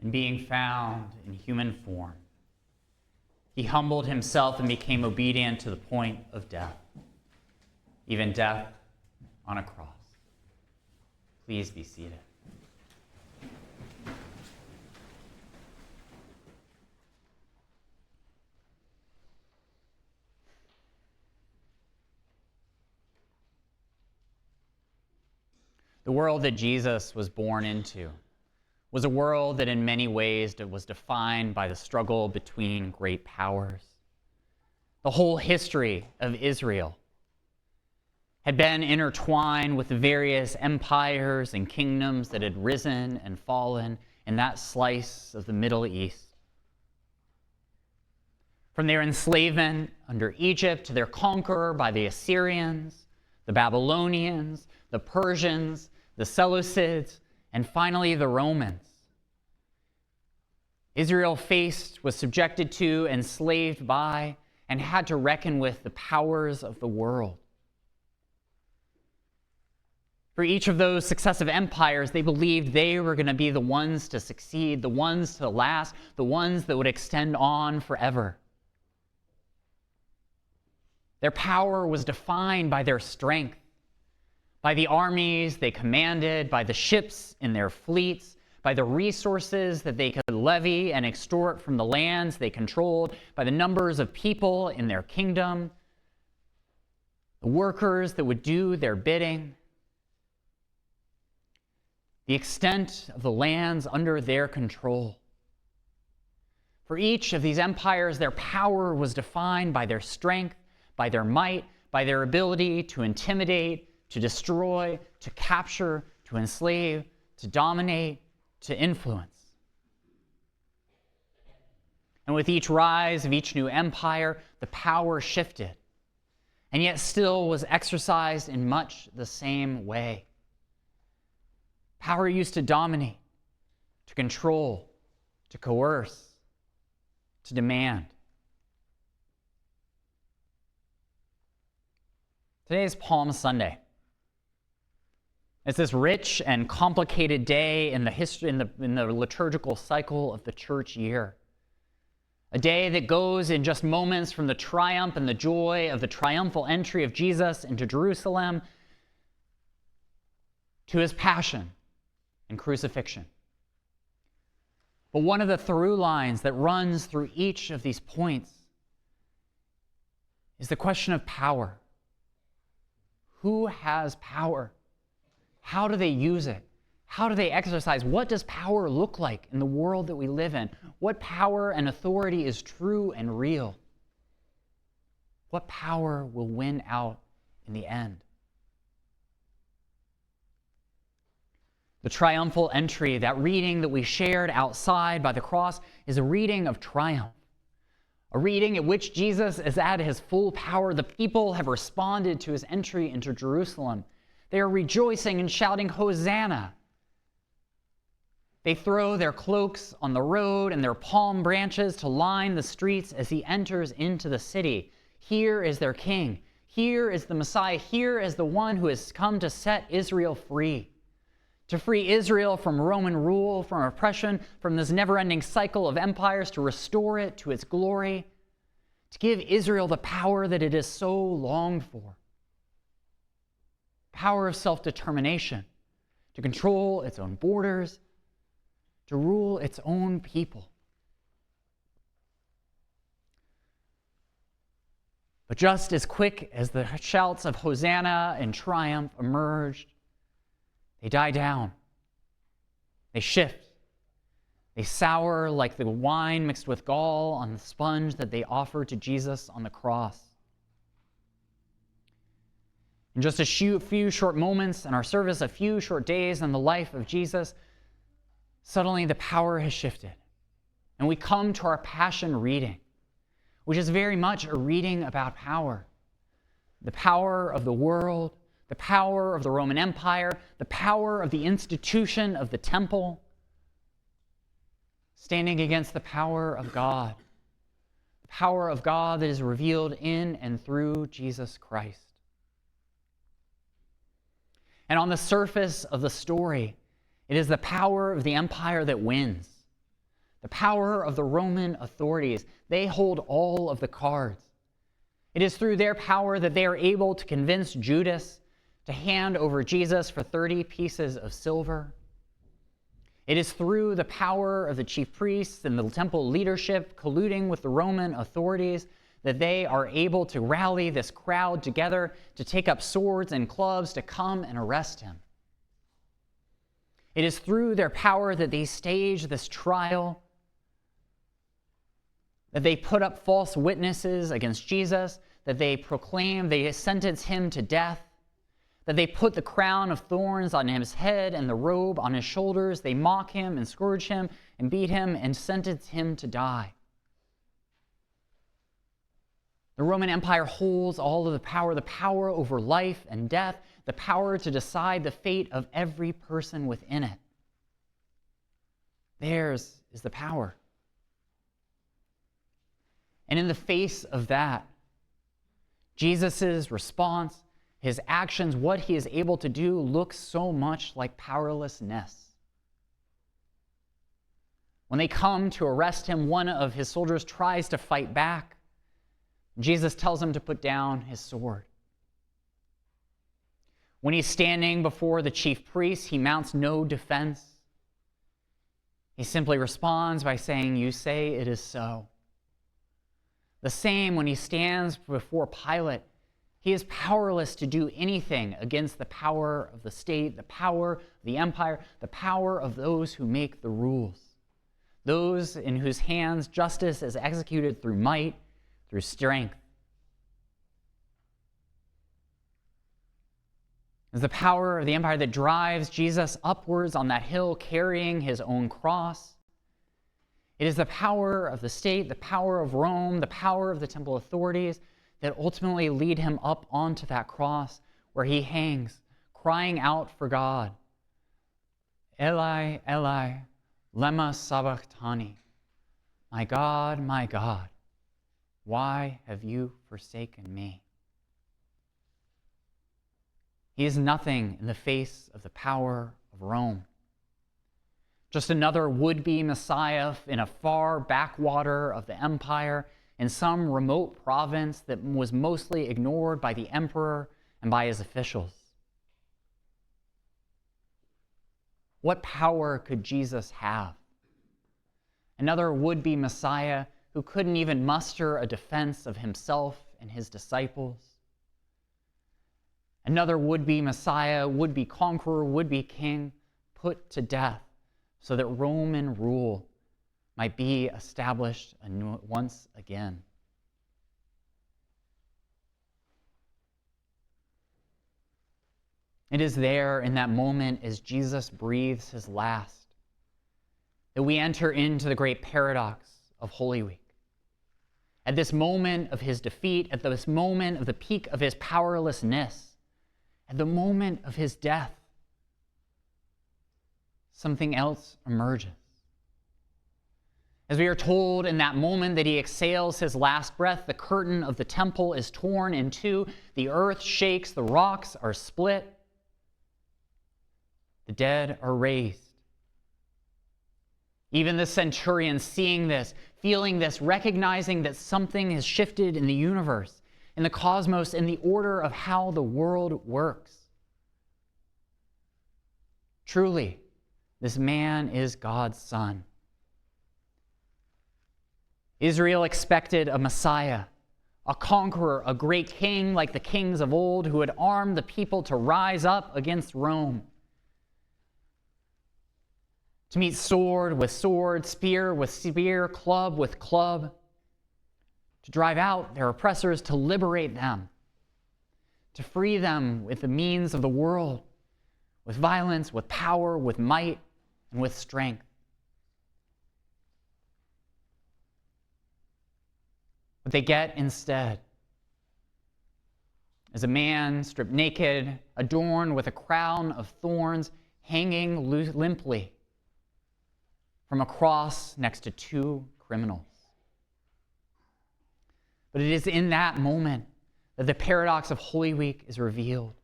and being found in human form, he humbled himself and became obedient to the point of death, even death on a cross. Please be seated. The world that Jesus was born into was a world that in many ways was defined by the struggle between great powers. The whole history of Israel had been intertwined with the various empires and kingdoms that had risen and fallen in that slice of the Middle East. From their enslavement under Egypt to their conqueror by the Assyrians, the Babylonians, the Persians, the Seleucids, and finally the Romans. Israel was subjected to, enslaved by, and had to reckon with the powers of the world. For each of those successive empires, they believed they were going to be the ones to succeed, the ones to last, the ones that would extend on forever. Their power was defined by their strength, by the armies they commanded, by the ships in their fleets, by the resources that they could levy and extort from the lands they controlled, by the numbers of people in their kingdom, the workers that would do their bidding, the extent of the lands under their control. For each of these empires, their power was defined by their strength, by their might, by their ability to intimidate, to destroy, to capture, to enslave, to dominate, to influence. And with each rise of each new empire, the power shifted, and yet still was exercised in much the same way. Power used to dominate, to control, to coerce, to demand. Today is Palm Sunday. It's this rich and complicated day in the liturgical cycle of the church year. A day that goes in just moments from the triumph and the joy of the triumphal entry of Jesus into Jerusalem to his passion and crucifixion. But one of the through lines that runs through each of these points is the question of power. Who has power? How do they use it? How do they exercise? What does power look like in the world that we live in? What power and authority is true and real? What power will win out in the end? The triumphal entry, that reading that we shared outside by the cross, is a reading of triumph. A reading at which Jesus is at his full power. The people have responded to his entry into Jerusalem. They are rejoicing and shouting, "Hosanna!" They throw their cloaks on the road and their palm branches to line the streets as he enters into the city. Here is their king. Here is the Messiah. Here is the one who has come to set Israel free. To free Israel from Roman rule, from oppression, from this never-ending cycle of empires, to restore it to its glory, to give Israel the power that it has so longed for. Power of self-determination, to control its own borders, to rule its own people. But just as quick as the shouts of Hosanna and triumph emerged, they die down. They shift. They sour like the wine mixed with gall on the sponge that they offered to Jesus on the cross. In just a few short moments in our service, a few short days in the life of Jesus, suddenly the power has shifted. And we come to our Passion reading, which is very much a reading about power. The power of the world, the power of the Roman Empire, the power of the institution of the temple, standing against the power of God. The power of God that is revealed in and through Jesus Christ. And on the surface of the story, it is the power of the empire that wins. the power of the Roman authorities. They hold all of the cards. It is through their power that they are able to convince Judas to hand over Jesus for 30 pieces of silver. It is through the power of the chief priests and the temple leadership colluding with the Roman authorities that they are able to rally this crowd together to take up swords and clubs to come and arrest him. It is through their power that they stage this trial, that they put up false witnesses against Jesus, that they proclaim, they sentence him to death, that they put the crown of thorns on his head and the robe on his shoulders. They mock him and scourge him and beat him and sentence him to die. The Roman Empire holds all of the power over life and death, the power to decide the fate of every person within it. Theirs is the power. And in the face of that, Jesus' response, his actions, what he is able to do, looks so much like powerlessness. When they come to arrest him, one of his soldiers tries to fight back. Jesus tells him to put down his sword. When he's standing before the chief priests, he mounts no defense. He simply responds by saying, "You say it is so." The same when he stands before Pilate. He is powerless to do anything against the power of the state, the power of the empire, the power of those who make the rules, those in whose hands justice is executed through might, through strength. It's the power of the empire that drives Jesus upwards on that hill carrying his own cross. It is the power of the state, the power of Rome, the power of the temple authorities that ultimately lead him up onto that cross where he hangs, crying out for God. Eli, Eli, lema sabachthani. My God, why have you forsaken me? He is nothing in the face of the power of Rome. Just another would-be Messiah in a far backwater of the empire, in some remote province that was mostly ignored by the emperor and by his officials. What power could Jesus have? Another would-be Messiah who couldn't even muster a defense of himself and his disciples. Another would-be Messiah, would-be conqueror, would-be king, put to death so that Roman rule might be established once again. It is there in that moment as Jesus breathes his last that we enter into the great paradox of Holy Week. At this moment of his defeat, at this moment of the peak of his powerlessness, at the moment of his death, something else emerges. As we are told in that moment that he exhales his last breath, the curtain of the temple is torn in two, the earth shakes, the rocks are split, the dead are raised. Even the centurion, seeing this, feeling this, recognizing that something has shifted in the universe, in the cosmos, in the order of how the world works. Truly, this man is God's Son. Israel expected a Messiah, a conqueror, a great king like the kings of old who had armed the people to rise up against Rome. To meet sword with sword, spear with spear, club with club, to drive out their oppressors, to liberate them, to free them with the means of the world, with violence, with power, with might, and with strength. What they get instead is a man stripped naked, adorned with a crown of thorns, hanging limply from a cross next to two criminals. But it is in that moment that the paradox of Holy Week is revealed.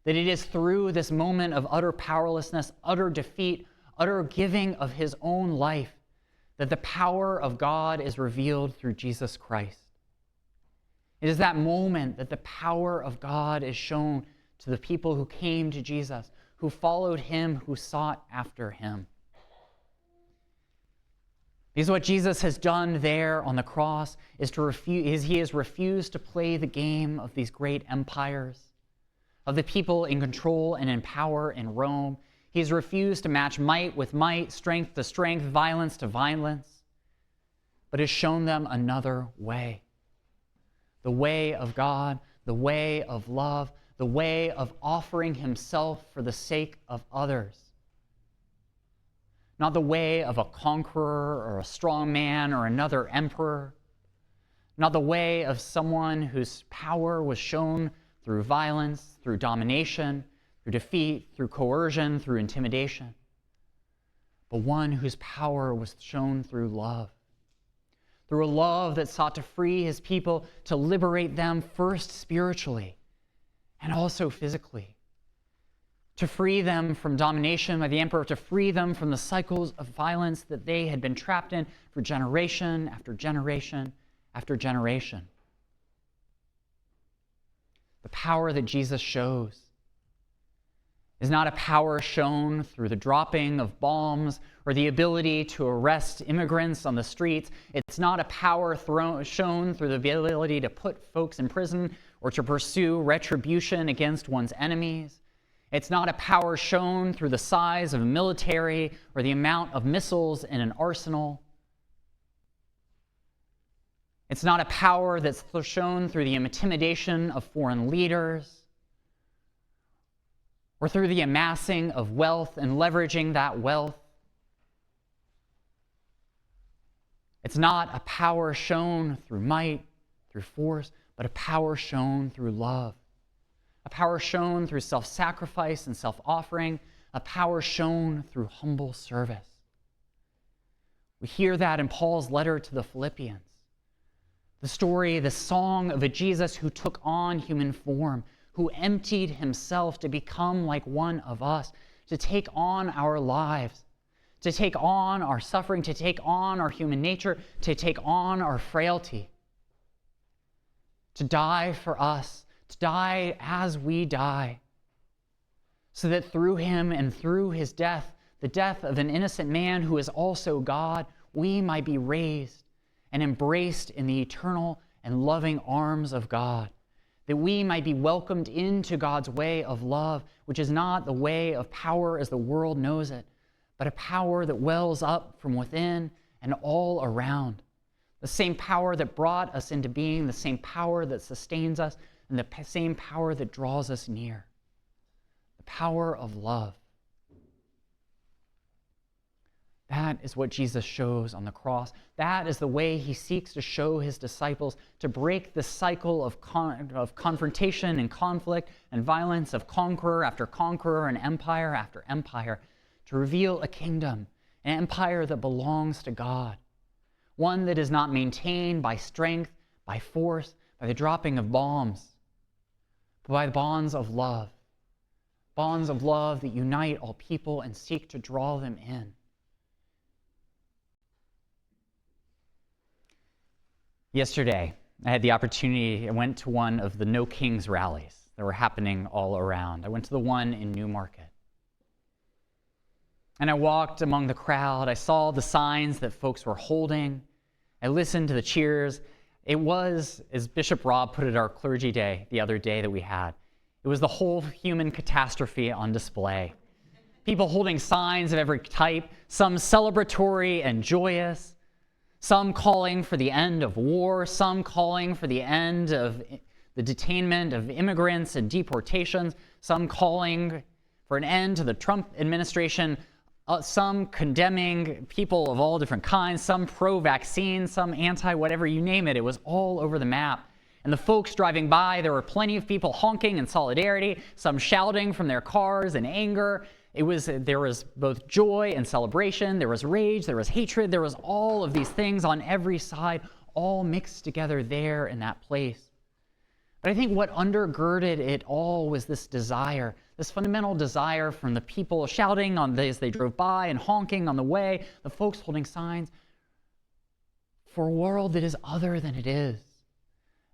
That it is through this moment of utter powerlessness, utter defeat, utter giving of his own life, that the power of God is revealed through Jesus Christ. It is that moment that the power of God is shown to the people who came to Jesus, who followed him, who sought after him. Because what Jesus has done there on the cross is he has refused to play the game of these great empires, of the people in control and in power in Rome. He has refused to match might with might, strength to strength, violence to violence, but has shown them another way. The way of God, the way of love, the way of offering himself for the sake of others. Not the way of a conqueror or a strong man or another emperor. Not the way of someone whose power was shown through violence, through domination, through defeat, through coercion, through intimidation. But one whose power was shown through love. Through a love that sought to free his people, to liberate them first spiritually and also physically. To free them from domination by the emperor, to free them from the cycles of violence that they had been trapped in for generation after generation after generation. The power that Jesus shows is not a power shown through the dropping of bombs or the ability to arrest immigrants on the streets. It's not a power shown through the ability to put folks in prison or to pursue retribution against one's enemies. It's not a power shown through the size of a military or the amount of missiles in an arsenal. It's not a power that's shown through the intimidation of foreign leaders or through the amassing of wealth and leveraging that wealth. It's not a power shown through might, through force, but a power shown through love. A power shown through self-sacrifice and self-offering. A power shown through humble service. We hear that in Paul's letter to the Philippians. The story, the song of a Jesus who took on human form, who emptied himself to become like one of us, to take on our lives, to take on our suffering, to take on our human nature, to take on our frailty, to die for us, to die as we die, so that through him and through his death, the death of an innocent man who is also God, we might be raised and embraced in the eternal and loving arms of God, that we might be welcomed into God's way of love, which is not the way of power as the world knows it, but a power that wells up from within and all around. The same power that brought us into being, the same power that sustains us, and the same power that draws us near. The power of love. That is what Jesus shows on the cross. That is the way he seeks to show his disciples, to break the cycle of confrontation and conflict and violence, of conqueror after conqueror and empire after empire, to reveal a kingdom, an empire that belongs to God, one that is not maintained by strength, by force, by the dropping of bombs, but by bonds of love that unite all people and seek to draw them in. Yesterday, I had the opportunity, I went to one of the No Kings rallies that were happening all around. I went to the one in Newmarket. And I walked among the crowd. I saw the signs that folks were holding. I listened to the cheers. It was, as Bishop Rob put it, our clergy day the other day that we had. It was the whole human catastrophe on display. People holding signs of every type, some celebratory and joyous, some calling for the end of war, some calling for the end of the detainment of immigrants and deportations, some calling for an end to the Trump administration, some condemning people of all different kinds, some pro-vaccine, some anti-whatever, you name it. It was all over the map. And the folks driving by, there were plenty of people honking in solidarity, some shouting from their cars in anger. There was both joy and celebration, there was rage, there was hatred, there was all of these things on every side, all mixed together there in that place. But I think what undergirded it all was this desire, this fundamental desire from the people shouting as they drove by and honking on the way, the folks holding signs, for a world that is other than it is.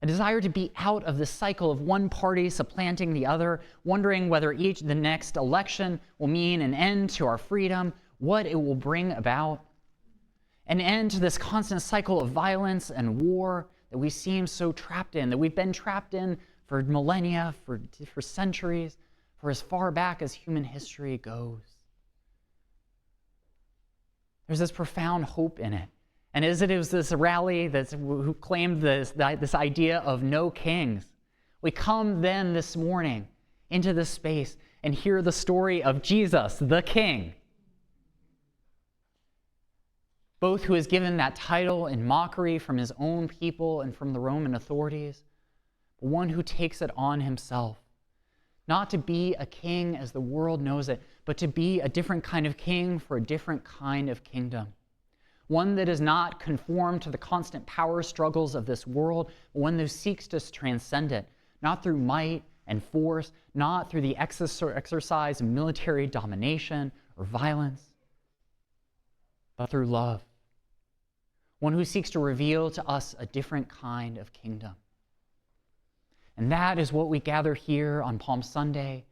A desire to be out of the cycle of one party supplanting the other, wondering whether the next election will mean an end to our freedom, what it will bring about. An end to this constant cycle of violence and war that we seem so trapped in, that we've been trapped in for millennia, for centuries, for as far back as human history goes. There's this profound hope in it. And as it was this rally who claimed this idea of no kings, we come then this morning into this space and hear the story of Jesus, the King, both who is given that title in mockery from his own people and from the Roman authorities, but one who takes it on himself, not to be a king as the world knows it, but to be a different kind of king for a different kind of kingdom. One that is not conformed to the constant power struggles of this world, but one that seeks to transcend it, not through might and force, not through the exercise of military domination or violence, but through love. One who seeks to reveal to us a different kind of kingdom. And that is what we gather here on Palm Sunday.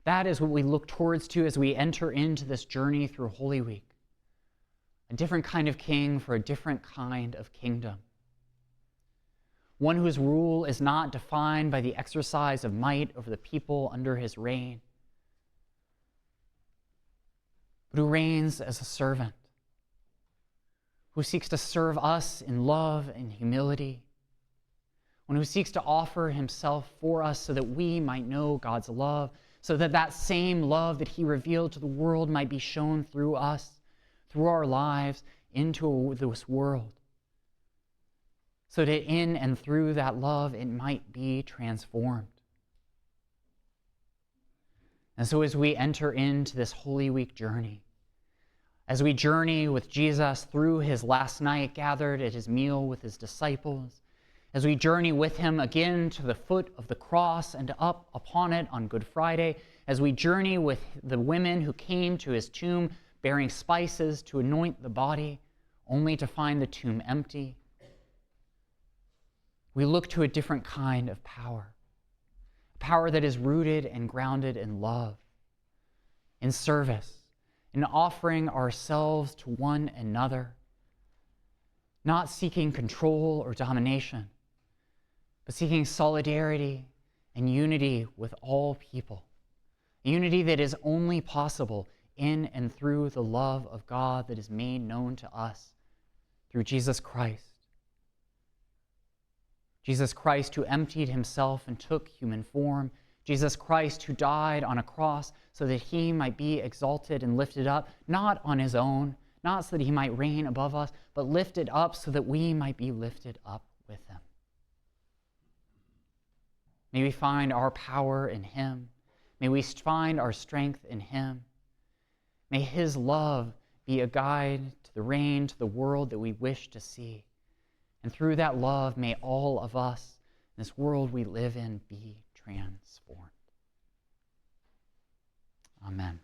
That is what we look towards to as we enter into this journey through Holy Week. A different kind of king for a different kind of kingdom. One whose rule is not defined by the exercise of might over the people under his reign, but who reigns as a servant, who seeks to serve us in love and humility, one who seeks to offer himself for us so that we might know God's love, so that that same love that he revealed to the world might be shown through us, through our lives, into this world, so that in and through that love it might be transformed. And so as we enter into this Holy Week journey, as we journey with Jesus through his last night gathered at his meal with his disciples, as we journey with him again to the foot of the cross and up upon it on Good Friday, as we journey with the women who came to his tomb bearing spices to anoint the body, only to find the tomb empty, we look to a different kind of power, a power that is rooted and grounded in love, in service, in offering ourselves to one another, not seeking control or domination, but seeking solidarity and unity with all people, a unity that is only possible in and through the love of God that is made known to us through Jesus Christ. Jesus Christ who emptied himself and took human form. Jesus Christ who died on a cross so that he might be exalted and lifted up, not on his own, not so that he might reign above us, but lifted up so that we might be lifted up with him. May we find our power in him. May we find our strength in him. May his love be a guide to the reign, to the world that we wish to see. And through that love, may all of us in this world we live in be transformed. Amen.